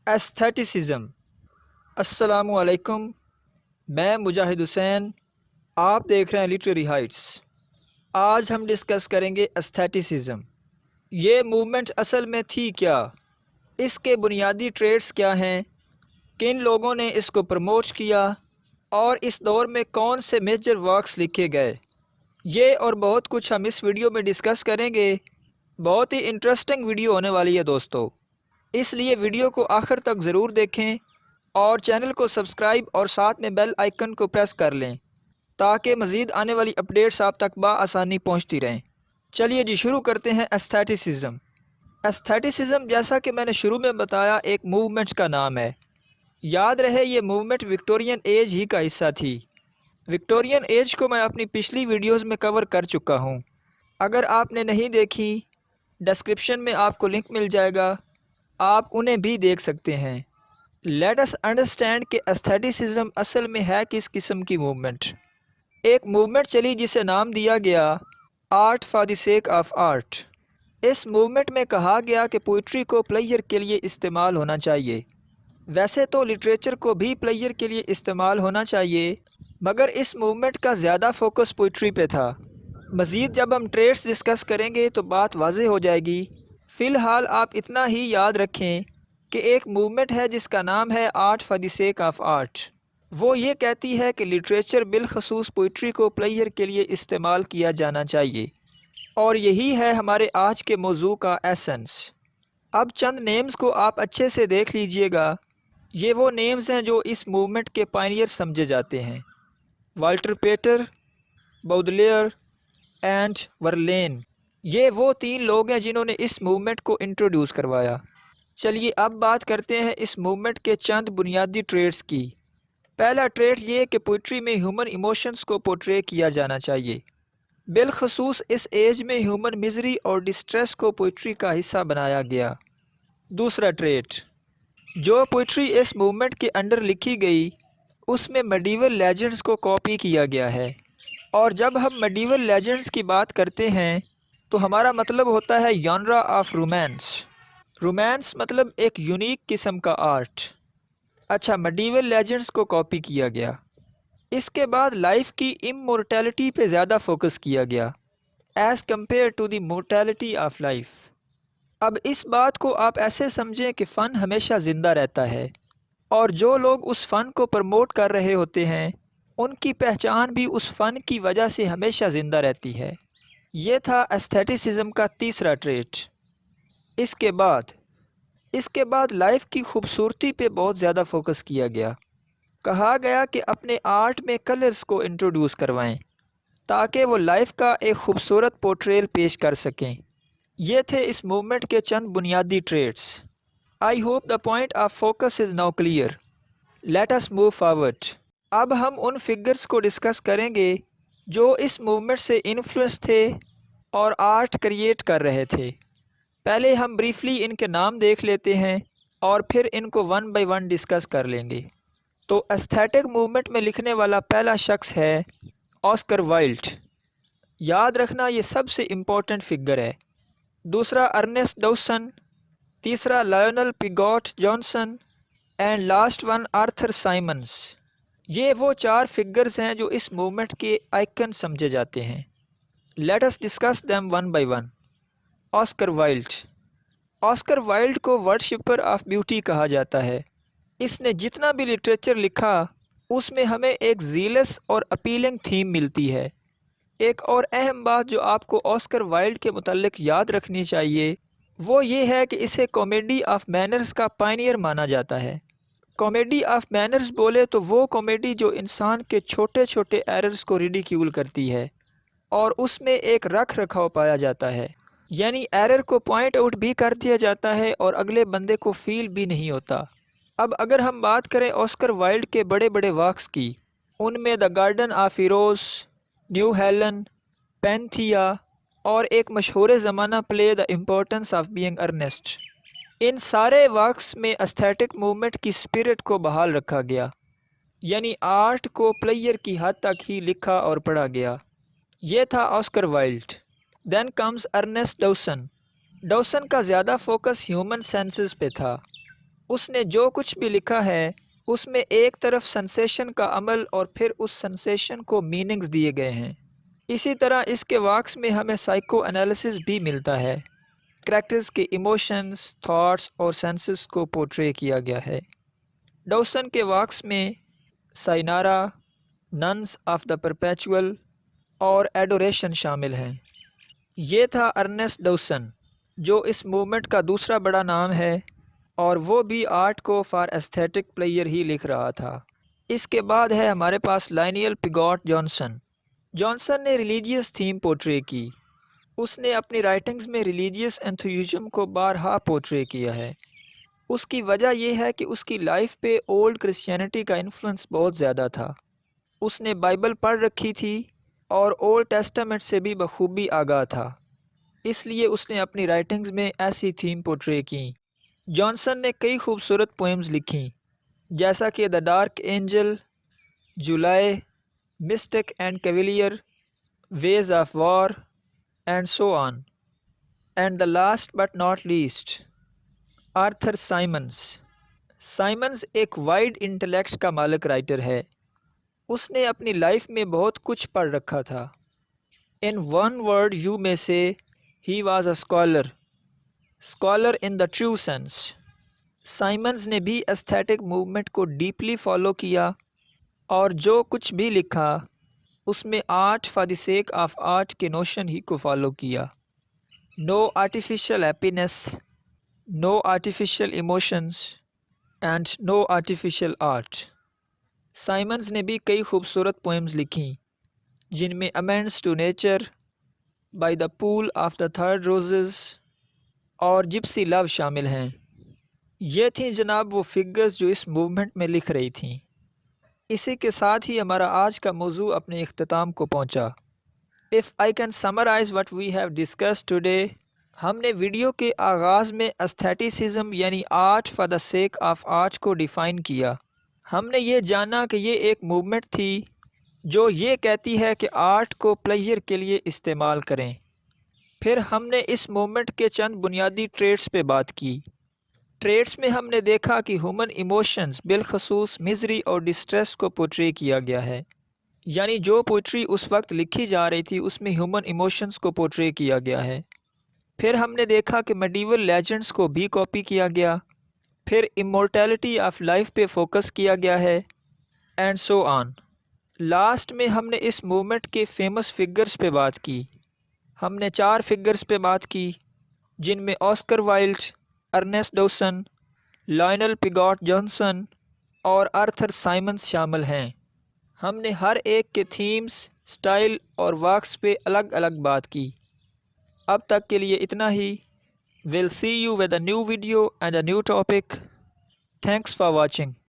Aestheticism. अस्सलामु अलैकुम, मैं मुजाहिद हुसैन। आप देख रहे हैं लिटरेरी हाइट्स। आज हम डिस्कस करेंगे एस्थेटिसिज्म। ये मूवमेंट असल में थी क्या, इसके बुनियादी ट्रेड्स क्या हैं, किन लोगों ने इसको प्रमोट किया और इस दौर में कौन से मेजर वर्क्स लिखे गए। ये और बहुत कुछ हम इस वीडियो में डिस्कस करेंगे। बहुत ही इंटरेस्टिंग वीडियो होने वाली है दोस्तों, इसलिए वीडियो को आखिर तक ज़रूर देखें और चैनल को सब्सक्राइब और साथ में बेल आइकन को प्रेस कर लें ताकि मज़ीद आने वाली अपडेट्स आप तक बआसानी पहुंचती रहें। चलिए जी, शुरू करते हैं एस्थेटिसिज्म। एस्थेटिसिज्म, जैसा कि मैंने शुरू में बताया, एक मूवमेंट का नाम है। याद रहे, ये मूवमेंट विक्टोरियन एज ही का हिस्सा थी। विक्टोरियन एज को मैं अपनी पिछली वीडियोस में कवर कर चुका हूँ। अगर आपने नहीं देखी, डिस्क्रिप्शन में आपको लिंक मिल जाएगा, आप उन्हें भी देख सकते हैं। लेट अस अंडरस्टैंड कि एस्थेटिसिज्म असल में है किस किस्म की मूवमेंट। एक मूवमेंट चली जिसे नाम दिया गया art for the sake of art. इस मूवमेंट में कहा गया कि पोइट्री को प्लेयर के लिए इस्तेमाल होना चाहिए। वैसे तो लिटरेचर को भी प्लेयर के लिए इस्तेमाल होना चाहिए, मगर इस मूवमेंट का ज़्यादा फोकस पोइट्री पे था। मज़ीद जब हम ट्रेड्स डिस्कस करेंगे तो बात वाज़ेह हो जाएगी। फ़िलहाल आप इतना ही याद रखें कि एक मूवमेंट है जिसका नाम है art for the sake of art. वो ये कहती है कि लिटरेचर बिलखसूस पोइट्री को प्लेयर के लिए इस्तेमाल किया जाना चाहिए, और यही है हमारे आज के मौजू का एसेंस। अब चंद नेम्स को आप अच्छे से देख लीजिएगा। ये वो नेम्स हैं जो इस मूवमेंट के पायनियर समझे जाते हैं। वाल्टर पेटर, बाउडलेयर एंड वर्लेन, ये वो तीन लोग हैं जिन्होंने इस मूवमेंट को इंट्रोड्यूस करवाया। चलिए अब बात करते हैं इस मूवमेंट के चंद बुनियादी ट्रेड्स की। पहला ट्रेड ये कि पोइट्री में ह्यूमन इमोशंस को पोर्ट्रे किया जाना चाहिए। बिलखसूस इस एज में ह्यूमन मिजरी और डिस्ट्रेस को पोइट्री का हिस्सा बनाया गया। दूसरा ट्रेड, जो पोइट्री इस मूवमेंट के अंडर लिखी गई उसमें मेडिवल लेजेंड्स को कॉपी किया गया है। और जब हम मेडिवल लेजेंड्स की बात करते हैं तो हमारा मतलब होता है जॉनरा ऑफ रोमांस। रोमांस मतलब एक यूनिक किस्म का आर्ट। अच्छा, मेडिवल लेजेंड्स को कॉपी किया गया। इसके बाद लाइफ की इमोर्टैलिटी पे ज़्यादा फोकस किया गया as compare to the mortality of life. अब इस बात को आप ऐसे समझें कि फ़न हमेशा ज़िंदा रहता है, और जो लोग उस फ़न को प्रमोट कर रहे होते हैं उनकी पहचान भी उस फ़न की वजह से हमेशा ज़िंदा रहती है। ये था एस्थेटिसिज्म का तीसरा ट्रेट। इसके बाद लाइफ की खूबसूरती पे बहुत ज़्यादा फोकस किया गया। कहा गया कि अपने आर्ट में कलर्स को इंट्रोड्यूस करवाएं ताकि वो लाइफ का एक खूबसूरत पोर्ट्रेल पेश कर सकें। ये थे इस मूवमेंट के चंद बुनियादी traits. I hope the point of focus is now clear. Let us move forward. अब हम उन फिगर्स को डिस्कस करेंगे जो इस मूवमेंट से इन्फ्लुएंस थे और आर्ट क्रिएट कर रहे थे। पहले हम ब्रीफली इनके नाम देख लेते हैं और फिर इनको वन बाय वन डिस्कस कर लेंगे। तो एस्थेटिक मूवमेंट में लिखने वाला पहला शख्स है ऑस्कर वाइल्ड। याद रखना, ये सबसे इम्पोर्टेंट फिगर है। दूसरा अर्नेस्ट डॉसन, तीसरा Lionel Pigot Johnson and last one Arthur Symons. ये वो चार फिगर्स हैं जो इस मूवमेंट के आइकन समझे जाते हैं। Let us discuss them one by one. Oscar Wilde. Oscar Wilde को वर्शिपर ऑफ ब्यूटी कहा जाता है। इसने जितना भी लिटरेचर लिखा उसमें हमें एक जीलस और अपीलिंग थीम मिलती है। एक और अहम बात जो आपको ऑस्कर वाइल्ड के मुतालिक याद रखनी चाहिए वो ये है कि इसे कॉमेडी ऑफ मैनर्स का पायनियर माना जाता है। कॉमेडी ऑफ मैनर्स बोले तो वो कॉमेडी जो इंसान के छोटे छोटे एरर्स को रिडिक्यूल करती है और उसमें एक रख रखाव पाया जाता है, यानी एरर को पॉइंट आउट भी कर दिया जाता है और अगले बंदे को फील भी नहीं होता। अब अगर हम बात करें ऑस्कर वाइल्ड के बड़े बड़े वर्क्स की, उनमें the garden of heroes, new Helen, Panthea और एक मशहूर ज़माना play the importance of being Earnest, इन सारे वर्क्स में एस्थेटिक मूवमेंट की स्पिरिट को बहाल रखा गया, यानी आर्ट को प्लेयर की हद तक ही लिखा और पढ़ा गया। ये था Oscar Wilde. Then comes Ernest Dowson. Dowson का ज़्यादा फोकस ह्यूमन सेंसेस पे था। اس نے جو کچھ بھی لکھا ہے اس میں ایک طرف سنسیشن کا عمل اور پھر اس سنسیشن کو میننگز دیے گئے ہیں۔ اسی طرح اس کے ورکس میں ہمیں سائیکو انالیسس بھی ملتا ہے، کریکٹرز کے ایموشنز، تھاٹس اور سینسز کو پورٹرے کیا گیا ہے۔ ڈوسن کے ورکس میں سائنارا، ننس آف دا پرپیچول اور ایڈوریشن شامل ہیں۔ یہ تھا ارنسٹ ڈوسن، جو اس موومنٹ کا دوسرا بڑا نام ہے، اور وہ بھی آرٹ کو فار ایستھیٹک پلیئر ہی لکھ رہا تھا۔ اس کے بعد ہے ہمارے پاس لائنیل پیگاٹ جانسن۔ جانسن نے ریلیجیس تھیم پورٹرے کی۔ اس نے اپنی رائٹنگز میں ریلیجیس انتھوزم کو بارہا پورٹرے کیا ہے۔ اس کی وجہ یہ ہے کہ اس کی لائف پہ اولڈ کرسچینٹی کا انفلوئنس بہت زیادہ تھا۔ اس نے بائبل پڑھ رکھی تھی اور اولڈ ٹیسٹامنٹ سے بھی بخوبی آگاہ تھا، اس لیے اس نے اپنی رائٹنگز میں ایسی تھیم پورٹرے کیں۔ جانسن نے کئی خوبصورت پوئمز لکھیں، جیسا کہ the dark angel, July, mystic and cavalier, ways of war and so on. And the last but not least, Arthur Symons. Symons ایک وائڈ انٹلیکٹ کا مالک رائٹر ہے۔ اس نے اپنی لائف میں بہت کچھ پڑھ رکھا تھا۔ In one word you may say he was a scholar in the true sense. Symons نے بھی ایستھیٹک موومنٹ کو ڈیپلی فالو کیا اور جو کچھ بھی لکھا اس میں art for the sake of art کے نوشن ہی کو فالو کیا۔ No artificial happiness, no artificial emotions and no artificial art. Symons نے بھی کئی خوبصورت پوئمز لکھیں، جن میں amends to nature, by the pool of the third Rosses اور جپسی لو شامل ہیں۔ یہ تھیں جناب وہ فگرز جو اس موومنٹ میں لکھ رہی تھیں۔ اسی کے ساتھ ہی ہمارا آج کا موضوع اپنے اختتام کو پہنچا۔ If I can summarize what we have discussed today، ہم نے ویڈیو کے آغاز میں ایستھیٹسزم یعنی art for the seek of art کو ڈیفائن کیا۔ ہم نے یہ جانا کہ یہ ایک موومنٹ تھی جو یہ کہتی ہے کہ آرٹ کو پلیئر کے لیے استعمال کریں۔ پھر ہم نے اس موومنٹ کے چند بنیادی ٹریٹس پہ بات کی۔ ٹریٹس میں ہم نے دیکھا کہ ہیومن ایموشنز بالخصوص مزری اور ڈسٹریس کو پورٹرے کیا گیا ہے، یعنی جو پوئٹری اس وقت لکھی جا رہی تھی اس میں ہیومن ایموشنز کو پورٹرے کیا گیا ہے۔ پھر ہم نے دیکھا کہ میڈیول لیجنڈز کو بھی کاپی کیا گیا۔ پھر امورٹیلٹی آف لائف پہ فوکس کیا گیا ہے، اینڈ سو آن۔ لاسٹ میں ہم نے اس موومنٹ کے فیمس فگرز پہ بات کی۔ ہم نے 4 فگرز پہ بات کی، جن میں Oscar Wilde, Ernest Dowson, Lionel Pigot Johnson اور آرتھر سائمنز شامل ہیں۔ ہم نے ہر ایک کے تھیمز، سٹائل اور ورکس پہ الگ الگ بات کی۔ اب تک کے لیے اتنا ہی۔ We'll see you with a new video and a new topic. Thanks for watching.